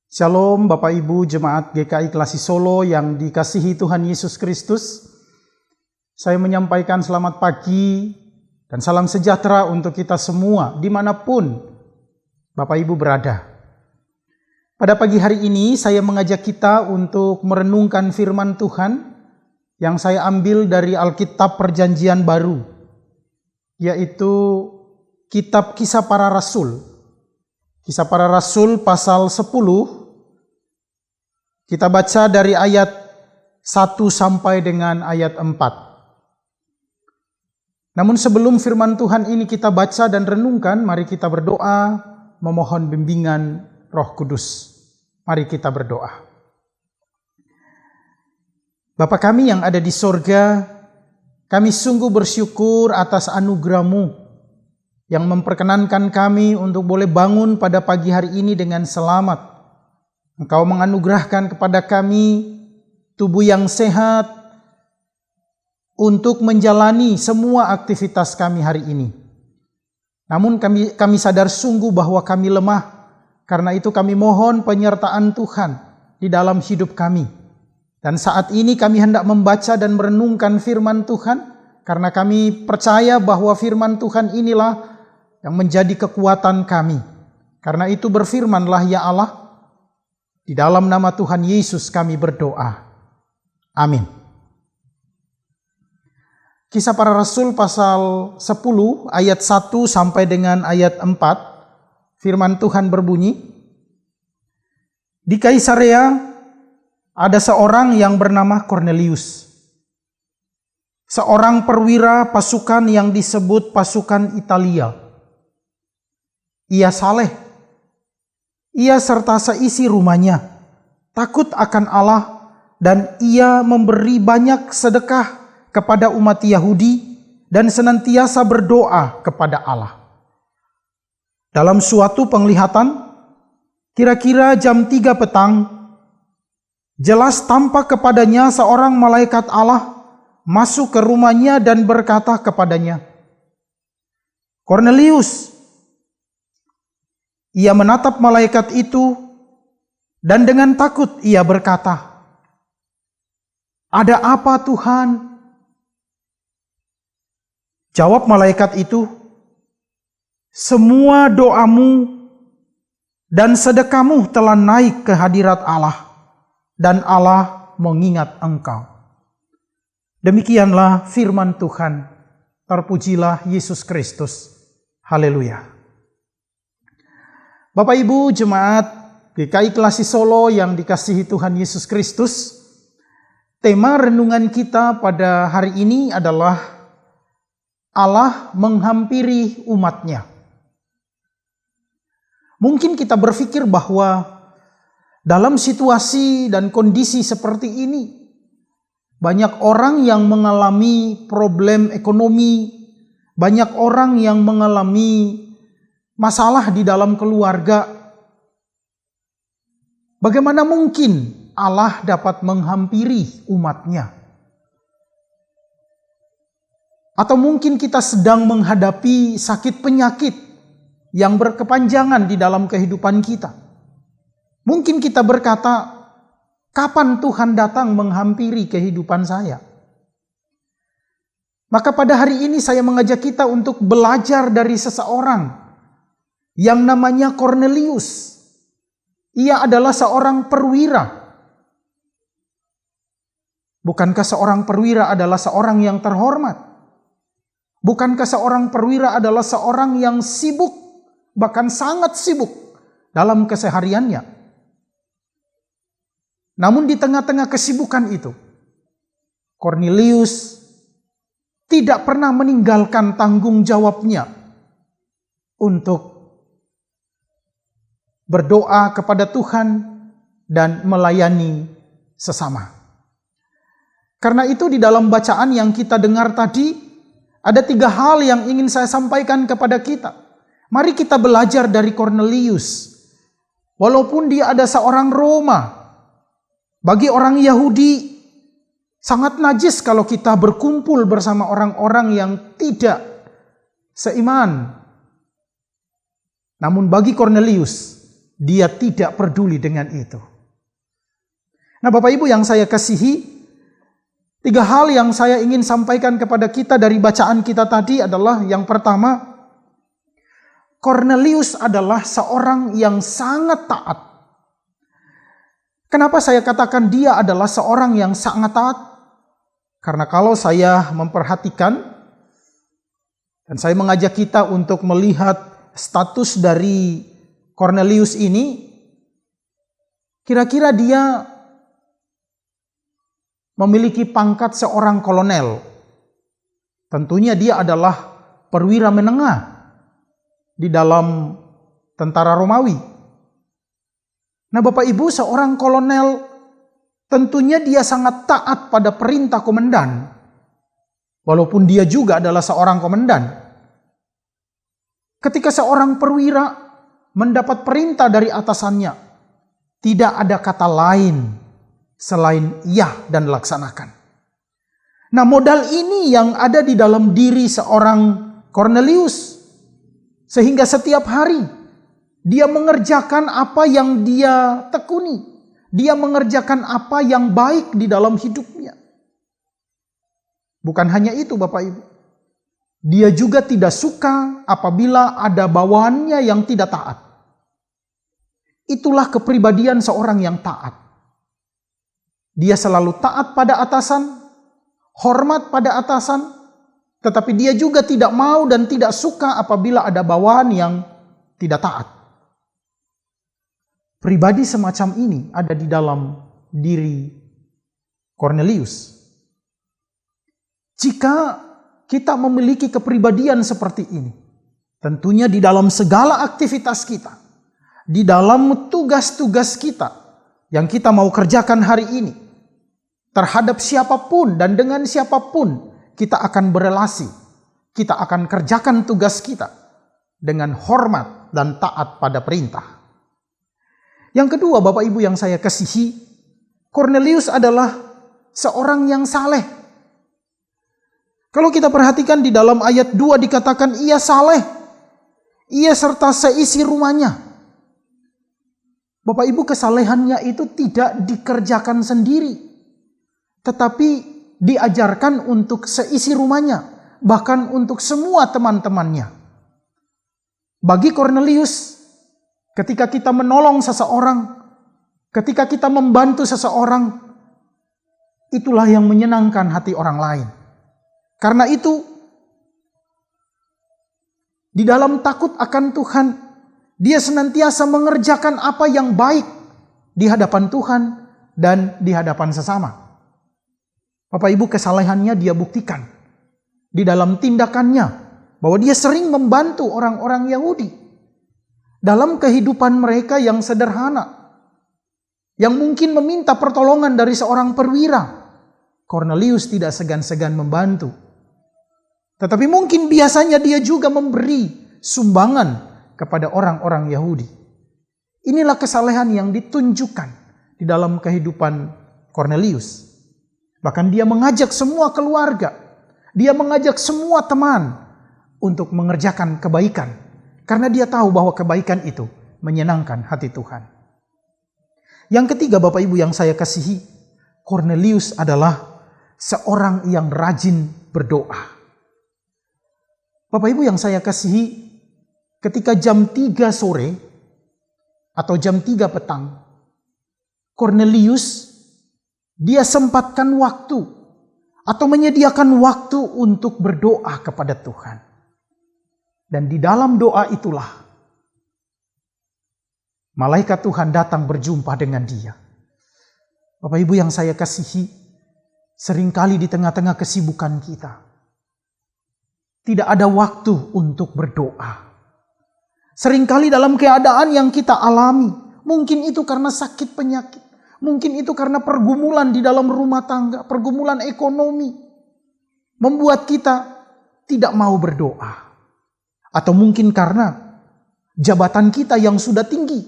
Shalom Bapak Ibu Jemaat GKI Klasi Solo yang dikasihi Tuhan Yesus Kristus. Saya menyampaikan selamat pagi dan salam sejahtera untuk kita semua dimanapun Bapak Ibu berada. Pada pagi hari ini saya mengajak kita untuk merenungkan firman Tuhan yang saya ambil dari Alkitab Perjanjian Baru, yaitu Kitab Kisah Para Rasul. Kisah Para Rasul pasal 10, kita baca dari ayat 1 sampai dengan ayat 4. Namun sebelum firman Tuhan ini kita baca dan renungkan, mari kita berdoa memohon bimbingan Roh Kudus. Mari kita berdoa. Bapa kami yang ada di sorga, kami sungguh bersyukur atas anugerah-Mu yang memperkenankan kami untuk boleh bangun pada pagi hari ini dengan selamat. Engkau menganugerahkan kepada kami tubuh yang sehat untuk menjalani semua aktivitas kami hari ini. Namun kami sadar sungguh bahwa kami lemah. Karena itu kami mohon penyertaan Tuhan di dalam hidup kami. Dan saat ini kami hendak membaca dan merenungkan firman Tuhan, karena kami percaya bahwa firman Tuhan inilah yang menjadi kekuatan kami. Karena itu berfirmanlah ya Allah, di dalam nama Tuhan Yesus kami berdoa. Amin. Kisah Para Rasul pasal 10 ayat 1 sampai dengan ayat 4. Firman Tuhan berbunyi, di Kaisarea ada seorang yang bernama Kornelius. Seorang perwira pasukan yang disebut pasukan Italia. Ia saleh. Ia serta seisi rumahnya takut akan Allah, dan ia memberi banyak sedekah kepada umat Yahudi dan senantiasa berdoa kepada Allah. Dalam suatu penglihatan, kira-kira jam 3 petang, jelas tampak kepadanya seorang malaikat Allah masuk ke rumahnya dan berkata kepadanya, "Kornelius." Ia menatap malaikat itu dan dengan takut ia berkata, "Ada apa Tuhan?" Jawab malaikat itu, "Semua doamu dan sedekahmu telah naik ke hadirat Allah, dan Allah mengingat engkau." Demikianlah firman Tuhan. Terpujilah Yesus Kristus. Haleluya. Bapak Ibu Jemaat GKI Klasi Solo yang dikasihi Tuhan Yesus Kristus, tema renungan kita pada hari ini adalah Allah menghampiri umatnya. Mungkin kita berpikir bahwa dalam situasi dan kondisi seperti ini, banyak orang yang mengalami problem ekonomi, banyak orang yang mengalami masalah di dalam keluarga. Bagaimana mungkin Allah dapat menghampiri umatnya? Atau mungkin kita sedang menghadapi sakit penyakit yang berkepanjangan di dalam kehidupan kita. Mungkin kita berkata, kapan Tuhan datang menghampiri kehidupan saya? Maka pada hari ini saya mengajak kita untuk belajar dari seseorang yang namanya Kornelius. Ia adalah seorang perwira. Bukankah seorang perwira adalah seorang yang terhormat? Bukankah seorang perwira adalah seorang yang sibuk, bahkan sangat sibuk dalam kesehariannya? Namun di tengah-tengah kesibukan itu, Kornelius tidak pernah meninggalkan tanggung jawabnya untuk berdoa kepada Tuhan dan melayani sesama. Karena itu di dalam bacaan yang kita dengar tadi, ada 3 hal yang ingin saya sampaikan kepada kita. Mari kita belajar dari Kornelius. Walaupun dia ada seorang Roma, bagi orang Yahudi sangat najis kalau kita berkumpul bersama orang-orang yang tidak seiman. Namun bagi Kornelius, Dia tidak peduli dengan itu. Nah, Bapak Ibu yang saya kasihi, 3 hal yang saya ingin sampaikan kepada kita dari bacaan kita tadi adalah yang pertama, Kornelius adalah seorang yang sangat taat. Kenapa saya katakan dia adalah seorang yang sangat taat? Karena kalau saya memperhatikan dan saya mengajak kita untuk melihat status dari Kornelius ini, kira-kira dia memiliki pangkat seorang kolonel. Tentunya dia adalah perwira menengah di dalam tentara Romawi. Nah, Bapak Ibu, seorang kolonel tentunya dia sangat taat pada perintah komandan. Walaupun dia juga adalah seorang komandan. Ketika seorang perwira mendapat perintah dari atasannya, tidak ada kata lain selain iya dan laksanakan. Nah, modal ini yang ada di dalam diri seorang Kornelius. Sehingga setiap hari dia mengerjakan apa yang dia tekuni. Dia mengerjakan apa yang baik di dalam hidupnya. Bukan hanya itu, Bapak Ibu. Dia juga tidak suka apabila ada bawahannya yang tidak taat. Itulah kepribadian seorang yang taat. Dia selalu taat pada atasan, hormat pada atasan, tetapi dia juga tidak mau dan tidak suka apabila ada bawahan yang tidak taat. Pribadi semacam ini ada di dalam diri Kornelius. Jika kita memiliki kepribadian seperti ini, tentunya di dalam segala aktivitas kita, di dalam tugas-tugas kita yang kita mau kerjakan hari ini, terhadap siapapun dan dengan siapapun, kita akan berelasi, kita akan kerjakan tugas kita dengan hormat dan taat pada perintah. Yang kedua, Bapak Ibu yang saya kasihi, Kornelius adalah seorang yang saleh. Kalau kita perhatikan di dalam ayat 2 dikatakan ia saleh, ia serta seisi rumahnya. Bapak Ibu, kesalehannya itu tidak dikerjakan sendiri, tetapi diajarkan untuk seisi rumahnya, bahkan untuk semua teman-temannya. Bagi Kornelius, ketika kita menolong seseorang, ketika kita membantu seseorang, itulah yang menyenangkan hati orang lain. Karena itu, di dalam takut akan Tuhan, dia senantiasa mengerjakan apa yang baik di hadapan Tuhan dan di hadapan sesama. Bapak Ibu, kesalehannya dia buktikan di dalam tindakannya, bahwa dia sering membantu orang-orang Yahudi dalam kehidupan mereka yang sederhana, yang mungkin meminta pertolongan dari seorang perwira. Kornelius tidak segan-segan membantu. Tetapi mungkin biasanya dia juga memberi sumbangan kepada orang-orang Yahudi. Inilah kesalehan yang ditunjukkan di dalam kehidupan Kornelius. Bahkan dia mengajak semua keluarga, dia mengajak semua teman untuk mengerjakan kebaikan. Karena dia tahu bahwa kebaikan itu menyenangkan hati Tuhan. Yang ketiga, Bapak Ibu yang saya kasihi, Kornelius adalah seorang yang rajin berdoa. Bapak Ibu yang saya kasihi, ketika jam 3 sore atau jam 3 petang, Kornelius dia sempatkan waktu atau menyediakan waktu untuk berdoa kepada Tuhan. Dan di dalam doa itulah malaikat Tuhan datang berjumpa dengan dia. Bapak Ibu yang saya kasihi, seringkali di tengah-tengah kesibukan kita, tidak ada waktu untuk berdoa. Seringkali dalam keadaan yang kita alami, mungkin itu karena sakit penyakit, mungkin itu karena pergumulan di dalam rumah tangga, pergumulan ekonomi, membuat kita tidak mau berdoa. Atau mungkin karena jabatan kita yang sudah tinggi,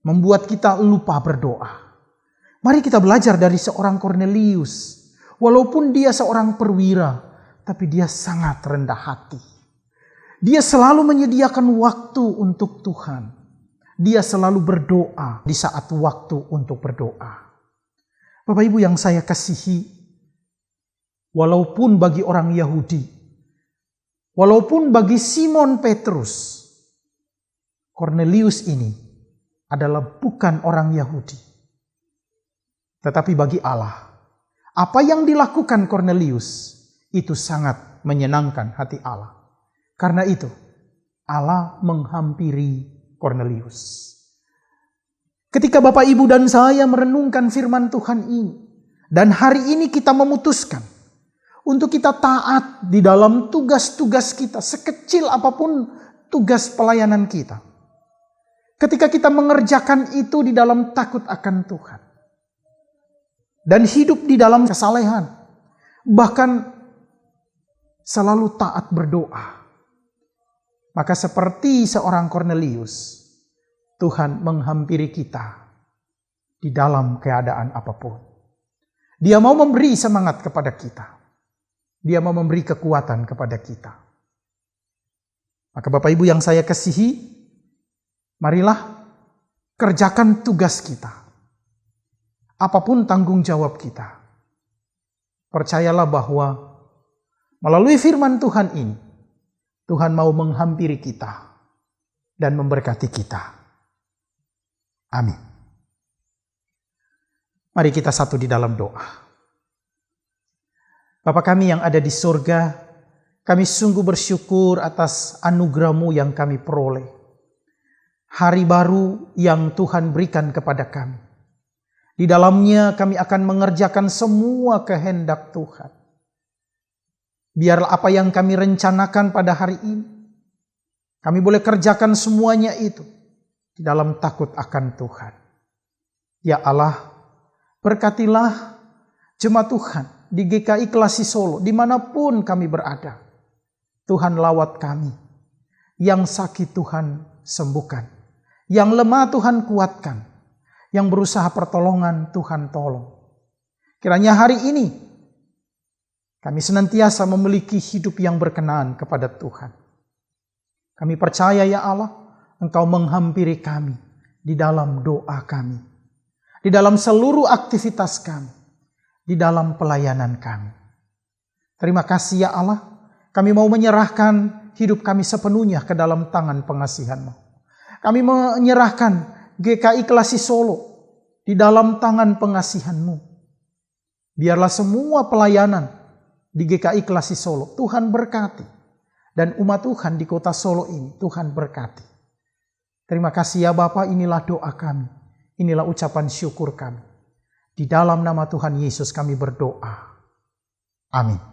membuat kita lupa berdoa. Mari kita belajar dari seorang Kornelius. Walaupun dia seorang perwira, tapi dia sangat rendah hati. Dia selalu menyediakan waktu untuk Tuhan. Dia selalu berdoa di saat waktu untuk berdoa. Bapak Ibu yang saya kasihi, walaupun bagi orang Yahudi, walaupun bagi Simon Petrus, Kornelius ini adalah bukan orang Yahudi. Tetapi bagi Allah, apa yang dilakukan Kornelius itu sangat menyenangkan hati Allah. Karena itu, Allah menghampiri Kornelius. Ketika Bapak, Ibu, dan saya merenungkan firman Tuhan ini, dan hari ini kita memutuskan untuk kita taat di dalam tugas-tugas kita, sekecil apapun tugas pelayanan kita. Ketika kita mengerjakan itu di dalam takut akan Tuhan, dan hidup di dalam kesalehan, bahkan selalu taat berdoa, maka seperti seorang Kornelius, Tuhan menghampiri kita di dalam keadaan apapun. Dia mau memberi semangat kepada kita. Dia mau memberi kekuatan kepada kita. Maka Bapak Ibu yang saya kasihi, marilah kerjakan tugas kita. Apapun tanggung jawab kita. Percayalah bahwa melalui firman Tuhan ini, Tuhan mau menghampiri kita dan memberkati kita. Amin. Mari kita satu di dalam doa. Bapa kami yang ada di surga, kami sungguh bersyukur atas anugerah-Mu yang kami peroleh. Hari baru yang Tuhan berikan kepada kami. Di dalamnya kami akan mengerjakan semua kehendak Tuhan. Biarlah apa yang kami rencanakan pada hari ini, kami boleh kerjakan semuanya itu di dalam takut akan Tuhan. Ya Allah, berkatilah jemaat Tuhan di GKI Klasi Solo, dimanapun kami berada. Tuhan lawat kami. Yang sakit Tuhan sembuhkan. Yang lemah Tuhan kuatkan. Yang berusaha pertolongan Tuhan tolong. Kiranya hari ini kami senantiasa memiliki hidup yang berkenan kepada Tuhan. Kami percaya ya Allah, Engkau menghampiri kami di dalam doa kami. Di dalam seluruh aktivitas kami. Di dalam pelayanan kami. Terima kasih ya Allah, kami mau menyerahkan hidup kami sepenuhnya ke dalam tangan pengasihan-Mu. Kami menyerahkan GKI Klasi Solo di dalam tangan pengasihan-Mu. Biarlah semua pelayanan di GKI Klasi Solo Tuhan berkati. Dan umat Tuhan di kota Solo ini Tuhan berkati. Terima kasih ya Bapa, inilah doa kami. Inilah ucapan syukur kami. Di dalam nama Tuhan Yesus kami berdoa. Amin.